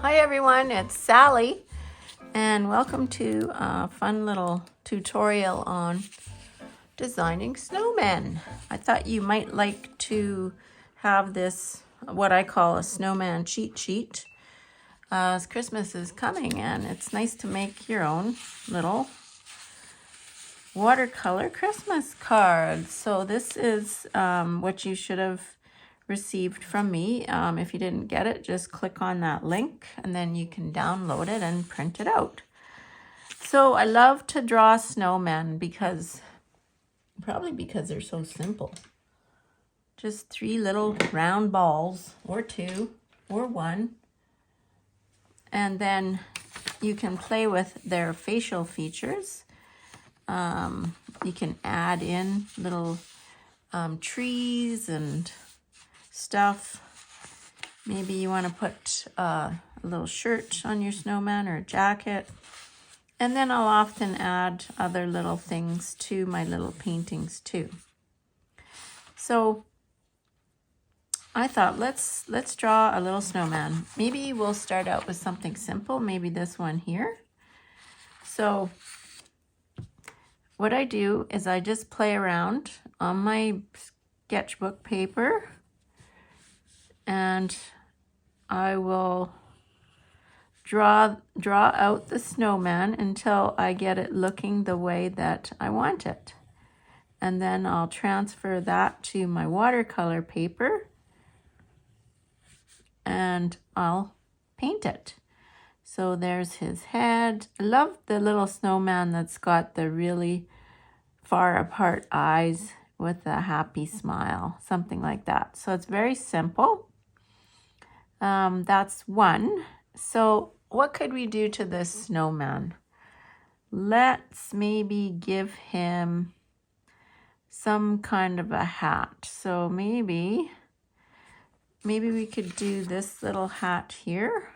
Hi everyone, it's Sally and welcome to a fun little tutorial on designing snowmen. I thought you might like to have this, what I call a snowman cheat sheet, as Christmas is coming and it's nice to make your own little watercolor Christmas cards. So this is what you should have received from me. If you didn't get it, just click on that link and then you can download it and print it out. So I love to draw snowmen probably because they're so simple. Just 3 little round balls, or 2, or 1. And then you can play with their facial features. You can add in little trees and stuff. Maybe you want to put a little shirt on your snowman or a jacket. And then I'll often add other little things to my little paintings too. So I thought let's draw a little snowman. Maybe we'll start out with something simple, maybe this one here. So what I do is I just play around on my sketchbook paper and I will draw out the snowman until I get it looking the way that I want it. And then I'll transfer that to my watercolor paper and I'll paint it. So there's his head. I love the little snowman that's got the really far apart eyes with a happy smile, something like that. So it's very simple. That's one. So what could we do to this snowman? Let's maybe give him some kind of a hat. So maybe we could do this little hat here.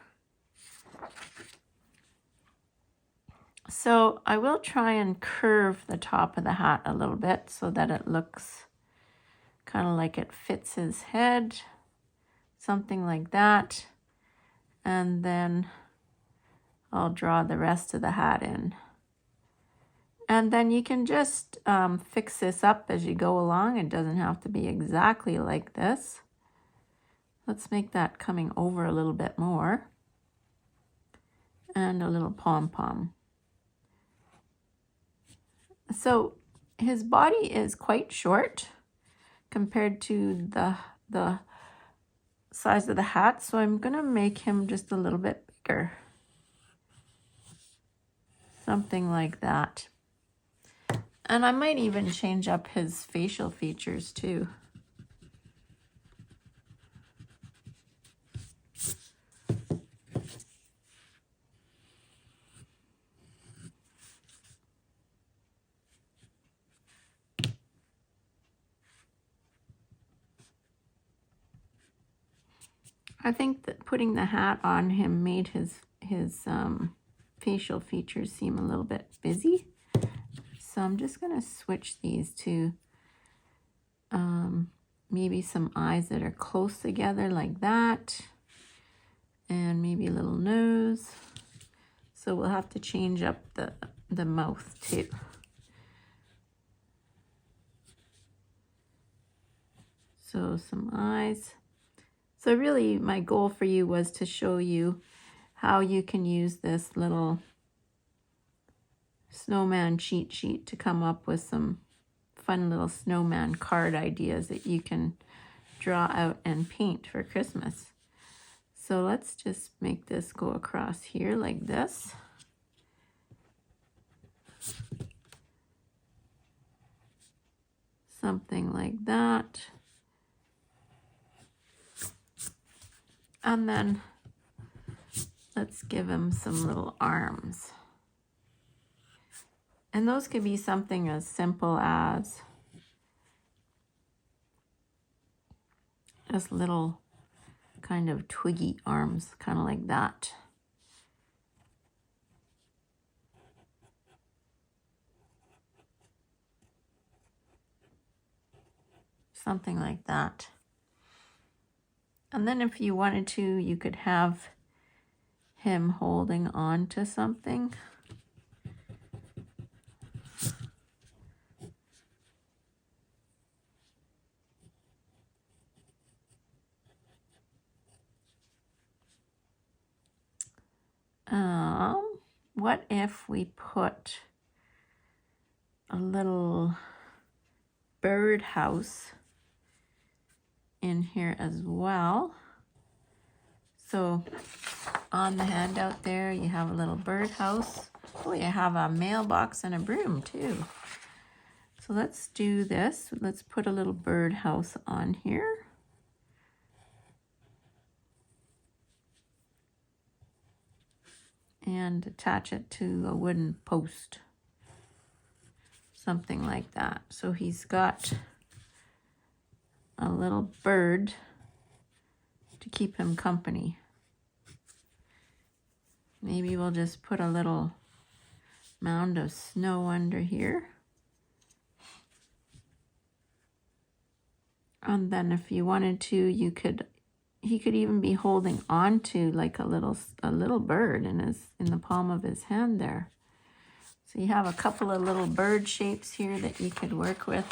So I will try and curve the top of the hat a little bit so that it looks kind of like it fits his head, something like that. And then I'll draw the rest of the hat in. And then you can just fix this up as you go along. It doesn't have to be exactly like this. Let's make that coming over a little bit more. And a little pom-pom. So his body is quite short compared to the size of the hat. So I'm going to make him just a little bit bigger. Something like that. And I might even change up his facial features too. I think that putting the hat on him made his facial features seem a little bit busy. So I'm just going to switch these to maybe some eyes that are close together like that. And maybe a little nose. So we'll have to change up the mouth too. So some eyes. So really my goal for you was to show you how you can use this little snowman cheat sheet to come up with some fun little snowman card ideas that you can draw out and paint for Christmas. So let's just make this go across here like this. Something like that. And then let's give him some little arms. And those could be something as simple as just little kind of twiggy arms, kind of like that. Something like that. And then if you wanted to, you could have him holding on to something. What if we put a little bird house in here as well? So on the handout there, you have a little bird house. Oh, you have a mailbox and a broom too. So let's do this. Let's put a little bird house on here. And attach it to a wooden post. Something like that. So he's got a little bird to keep him company. Maybe we'll just put a little mound of snow under here. And then if you wanted to, he could even be holding on to like a little bird in the palm of his hand there. So you have a couple of little bird shapes here that you could work with.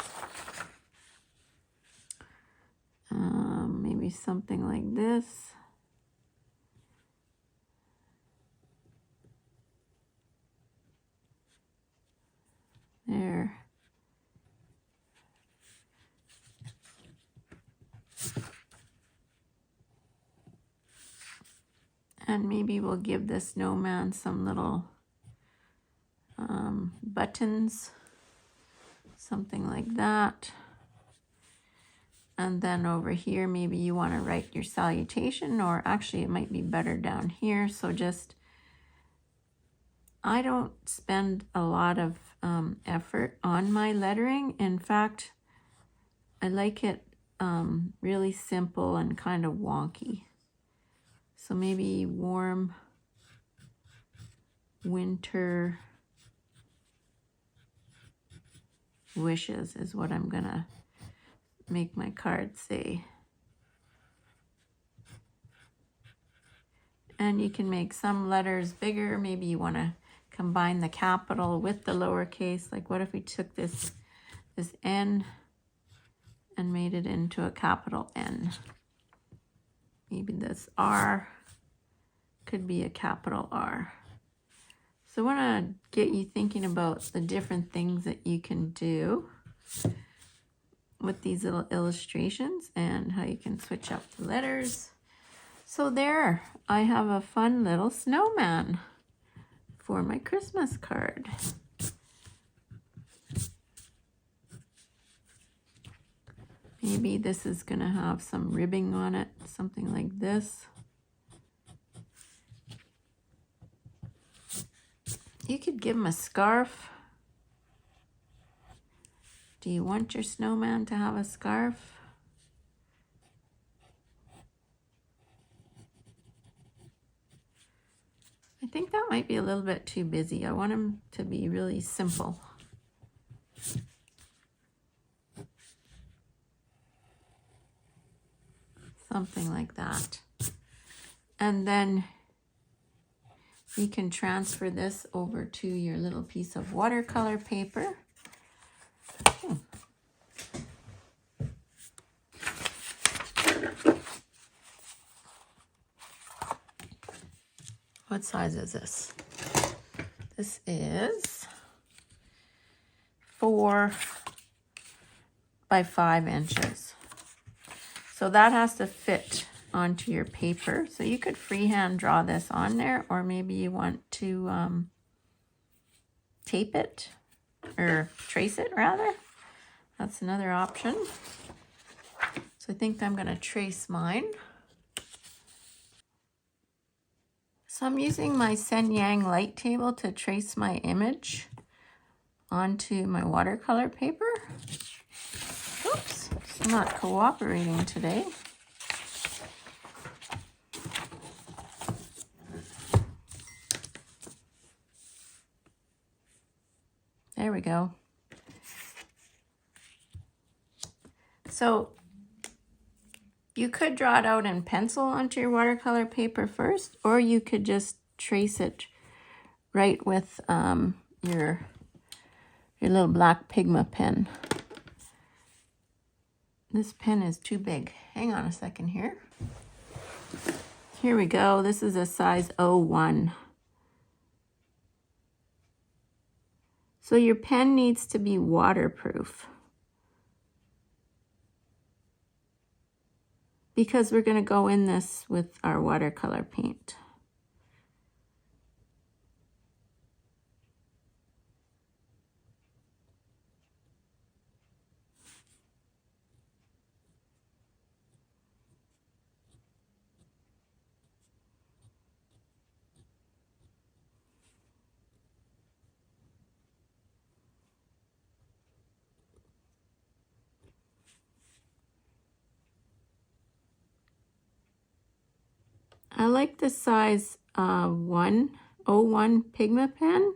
Maybe something like this. There. And maybe we'll give the snowman some little buttons, something like that. And then over here, maybe you want to write your salutation, or actually it might be better down here. So just, I don't spend a lot of effort on my lettering. In fact, I like it really simple and kind of wonky. So maybe warm winter wishes is what I'm gonna make my card say. And you can make some letters bigger. Maybe you want to combine the capital with the lowercase. Like what if we took this N and made it into a capital N? Maybe this R could be a capital R. So I want to get you thinking about the different things that you can do with these little illustrations and how you can switch up the letters. So there, I have a fun little snowman for my Christmas card. Maybe this is going to have some ribbing on it, something like this. You could give him a scarf. Do you want your snowman to have a scarf? I think that might be a little bit too busy. I want him to be really simple. Something like that. And then you can transfer this over to your little piece of watercolor paper. What size is this? This is 4 by 5 inches. So that has to fit onto your paper. So you could freehand draw this on there, or maybe you want to tape it or trace it rather. That's another option. So I think I'm going to trace mine. So I'm using my Sen Yang light table to trace my image onto my watercolor paper. Oops, it's not cooperating today. There we go. So you could draw it out in pencil onto your watercolor paper first, or you could just trace it right with your little black Pigma pen. This pen is too big. Hang on a second here. Here we go. This is a size 01. So your pen needs to be waterproof, because we're going to go in this with our watercolor paint. I like the size 101 Pigma pen.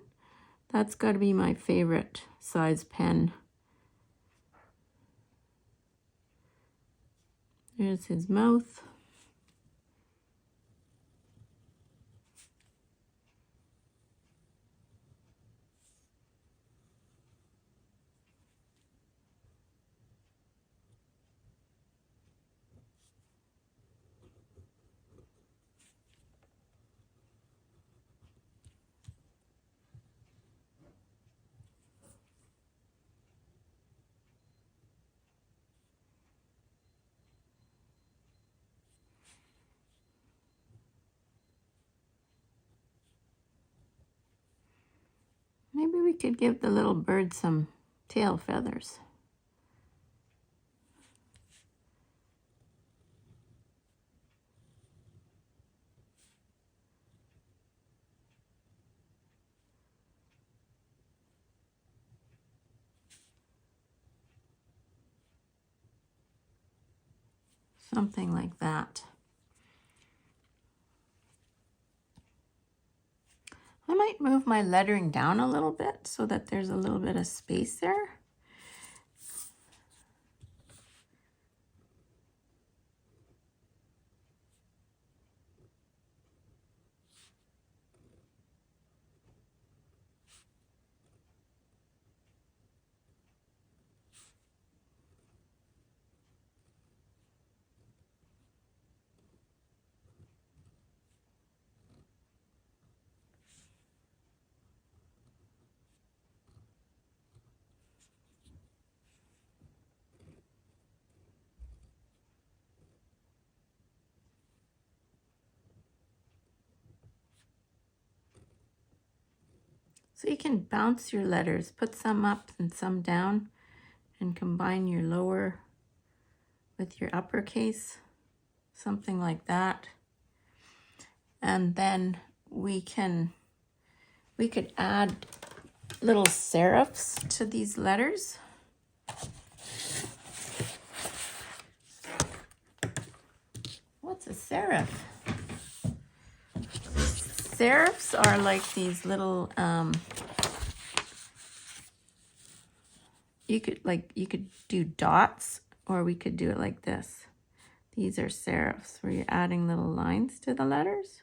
That's got to be my favorite size pen. There's his mouth. Maybe we could give the little bird some tail feathers. Something like that. I might move my lettering down a little bit so that there's a little bit of space there. So you can bounce your letters, put some up and some down, and combine your lower with your uppercase, something like that. And then we could add little serifs to these letters. What's a serif? Serifs are like these little you could do dots, or we could do it like this. These are serifs, where you're adding little lines to the letters.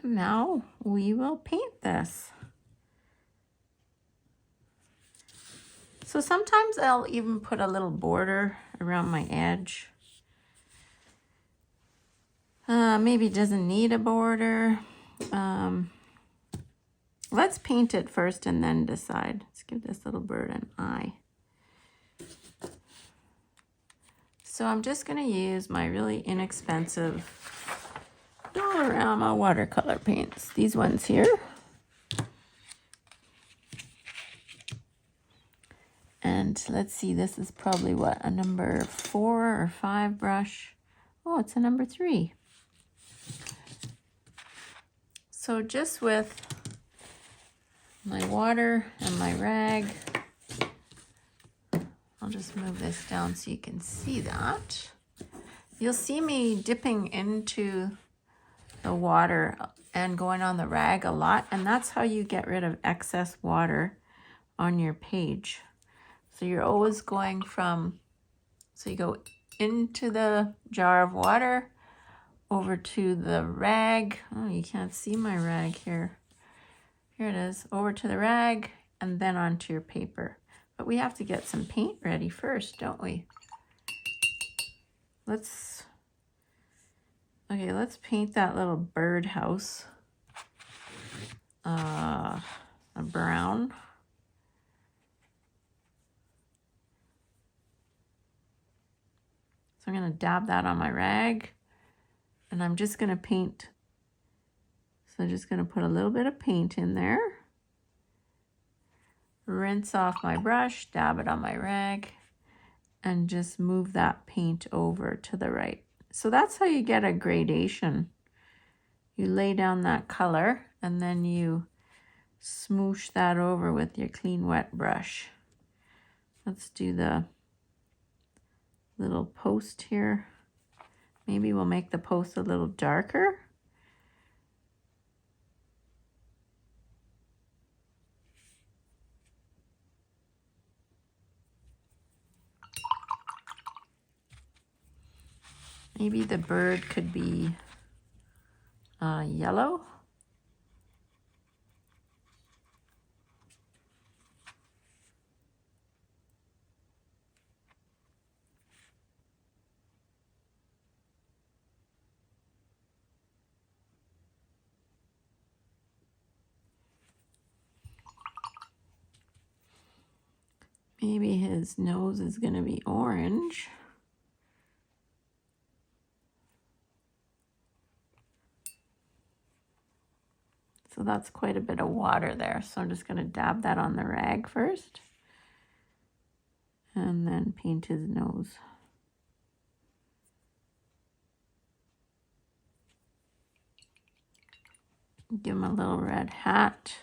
And now we will paint this. So sometimes I'll even put a little border around my edge. Maybe it doesn't need a border. Let's paint it first and then decide. Let's give this little bird an eye. So I'm just going to use my really inexpensive Dollarama watercolor paints. These ones here. And And let's see, this is probably what, a number 4 or 5 brush. Oh, it's a number 3. So just with my water and my rag, I'll just move this down so you can see that. You'll see me dipping into the water and going on the rag a lot, and that's how you get rid of excess water on your page. So you're always going from, so you go into the jar of water, over to the rag. Oh, you can't see my rag here. Here it is, over to the rag, and then onto your paper. But we have to get some paint ready first, don't we? Let's paint that little birdhouse a brown. So I'm going to dab that on my rag, and I'm just going to paint. So I'm just going to put a little bit of paint in there. Rinse off my brush, dab it on my rag, and just move that paint over to the right. So that's how you get a gradation. You lay down that color and then you smoosh that over with your clean wet brush. Let's do the little post here. Maybe we'll make the post a little darker. Maybe the bird could be yellow. Maybe his nose is going to be orange. So that's quite a bit of water there. So I'm just going to dab that on the rag first. And then paint his nose. Give him a little red hat.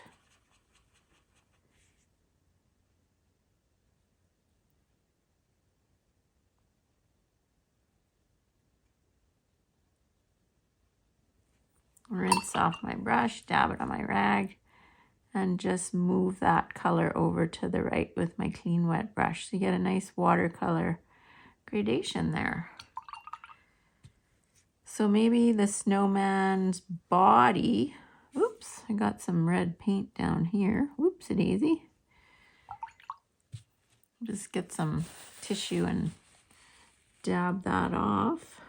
Rinse off my brush, dab it on my rag, and just move that color over to the right with my clean wet brush. So you get a nice watercolor gradation there. So maybe the snowman's body, oops, I got some red paint down here. Whoopsie-daisy. Just get some tissue and dab that off.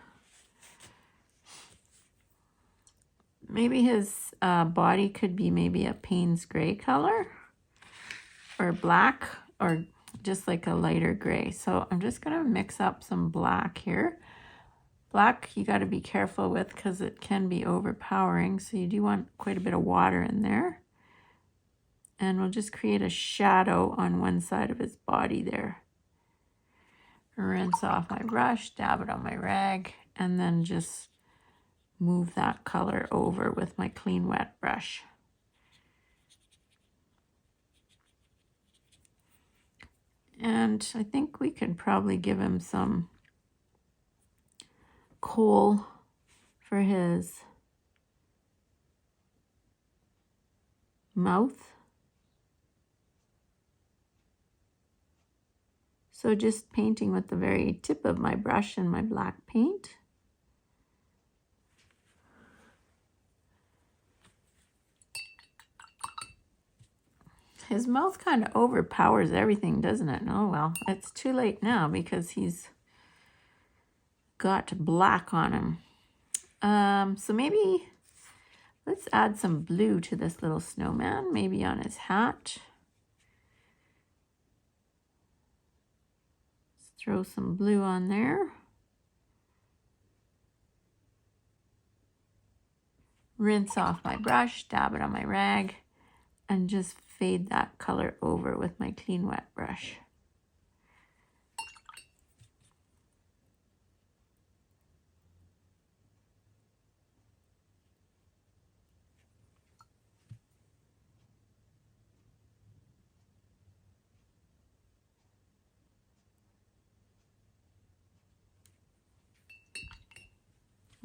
Maybe his body could be maybe a Payne's gray color or black or just like a lighter gray. So I'm just going to mix up some black here. Black you got to be careful with because it can be overpowering. So you do want quite a bit of water in there. And we'll just create a shadow on one side of his body there. Rinse off my brush, dab it on my rag, and then just move that color over with my clean wet brush. And I think we could probably give him some coal for his mouth. So just painting with the very tip of my brush and my black paint. His mouth kind of overpowers everything, doesn't it? Oh, well, it's too late now because he's got black on him. So maybe let's add some blue to this little snowman, maybe on his hat. Let's throw some blue on there. Rinse off my brush, dab it on my rag, and just fade that color over with my clean wet brush.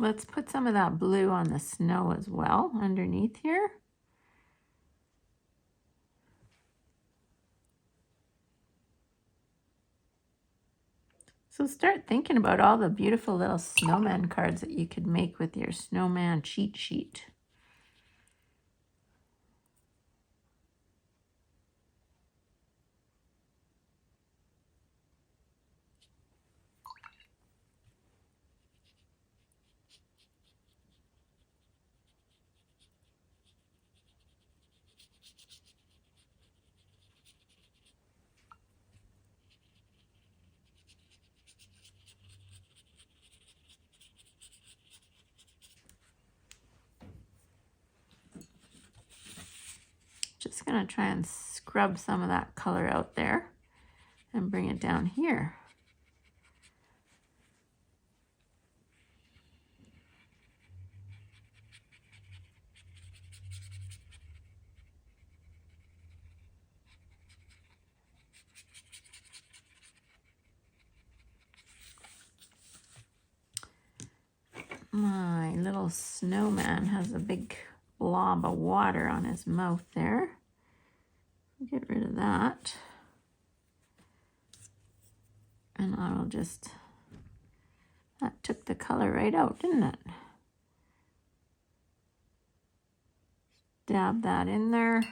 Let's put some of that blue on the snow as well underneath here. So start thinking about all the beautiful little snowman cards that you could make with your snowman cheat sheet. Just gonna try and scrub some of that color out there and bring it down here. My little snowman has a big blob of water on his mouth there. Get rid of that. And I will just, that took the color right out, didn't it? Dab that in there.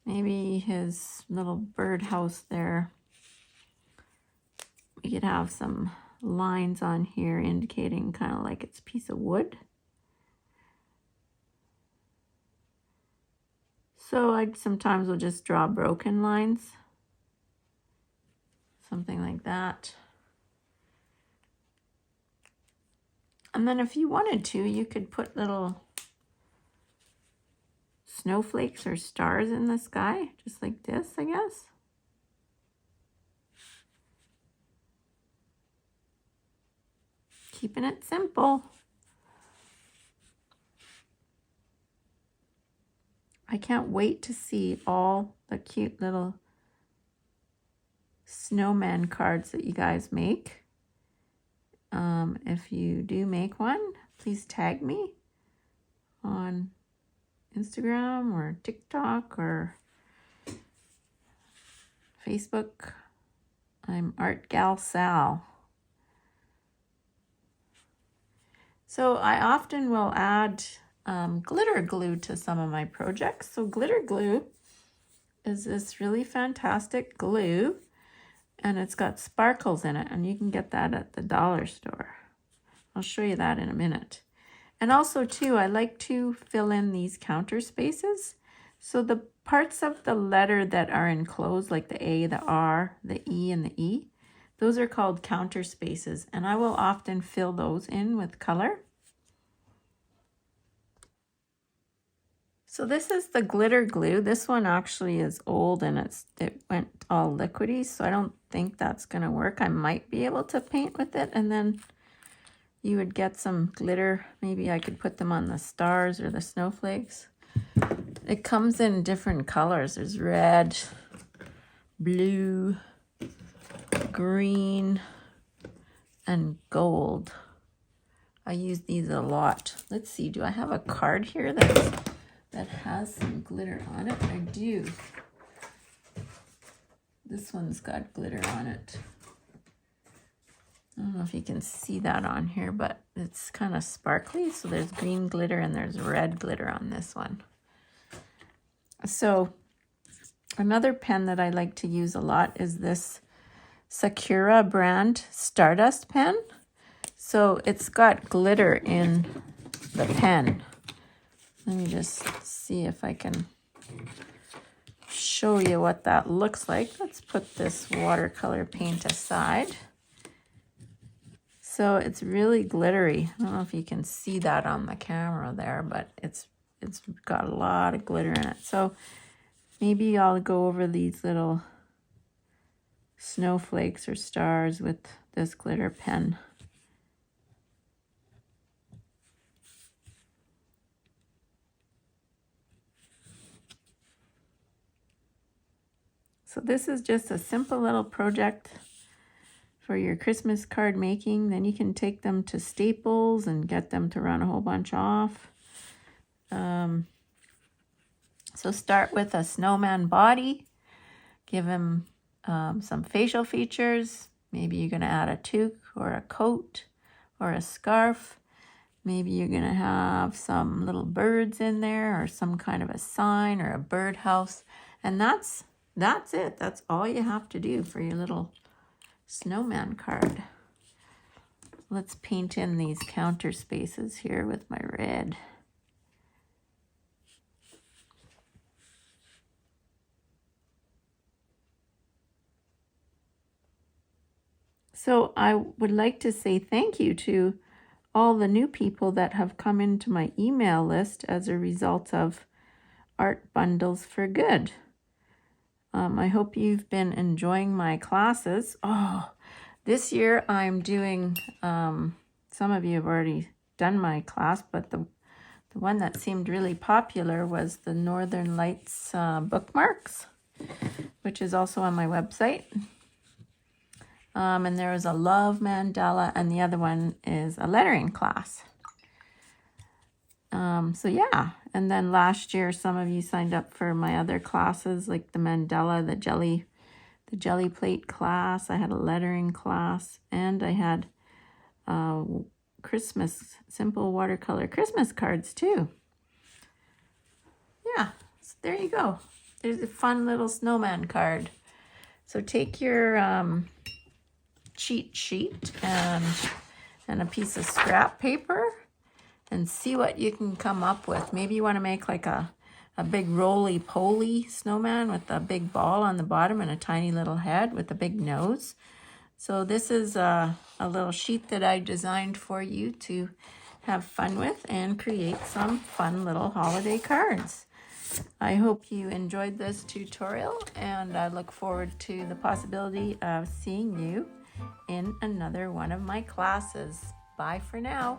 Maybe his little birdhouse there. We could have some lines on here indicating kind of like it's a piece of wood. So I sometimes will just draw broken lines. Something like that. And then if you wanted to, you could put little snowflakes or stars in the sky, just like this, I guess. Keeping it simple. I can't wait to see all the cute little snowman cards that you guys make. If you do make one, please tag me on Instagram or TikTok or Facebook. I'm Art Gal Sal. So I often will add glitter glue to some of my projects. So glitter glue is this really fantastic glue, and it's got sparkles in it, and you can get that at the dollar store. I'll show you that in a minute. And also too, I like to fill in these counter spaces. So the parts of the letter that are enclosed, like the A, the R, the E, and the E, those are called counter spaces, and I will often fill those in with color. So this is the glitter glue. This one actually is old and it went all liquidy, so I don't think that's gonna work. I might be able to paint with it, and then you would get some glitter. Maybe I could put them on the stars or the snowflakes. It comes in different colors. There's red, blue, green, and gold. I use these a lot. Let's see, do I have a card here that has some glitter on it? I do. This one's got glitter on it. I don't know if you can see that on here, but it's kind of sparkly. So there's green glitter and there's red glitter on this one. So another pen that I like to use a lot is this Sakura brand Stardust pen. So it's got glitter in the pen. Let me just see if I can show you what that looks like. Let's put this watercolor paint aside. So it's really glittery. I don't know if you can see that on the camera there, but it's got a lot of glitter in it. So maybe I'll go over these little snowflakes or stars with this glitter pen. So this is just a simple little project for your Christmas card making. Then you can take them to Staples and get them to run a whole bunch off. So start with a snowman body. Give him some facial features. Maybe you're going to add a toque or a coat or a scarf. Maybe you're going to have some little birds in there or some kind of a sign or a birdhouse. And that's it. That's all you have to do for your little snowman card. Let's paint in these counter spaces here with my red. So I would like to say thank you to all the new people that have come into my email list as a result of Art Bundles for Good. I hope you've been enjoying my classes. Oh, this year I'm doing, some of you have already done my class, but the one that seemed really popular was the Northern Lights bookmarks, which is also on my website. And there is a love mandala, and the other one is a lettering class. So yeah, and then last year some of you signed up for my other classes, like the mandala, the jelly plate class. I had a lettering class, and I had Christmas simple watercolor Christmas cards too. Yeah, so there you go. There's a fun little snowman card. So take your cheat sheet and a piece of scrap paper and see what you can come up with. Maybe you want to make like a big roly-poly snowman with a big ball on the bottom and a tiny little head with a big nose. So this is a little sheet that I designed for you to have fun with and create some fun little holiday cards. I hope you enjoyed this tutorial, and I look forward to the possibility of seeing you in another one of my classes. Bye for now.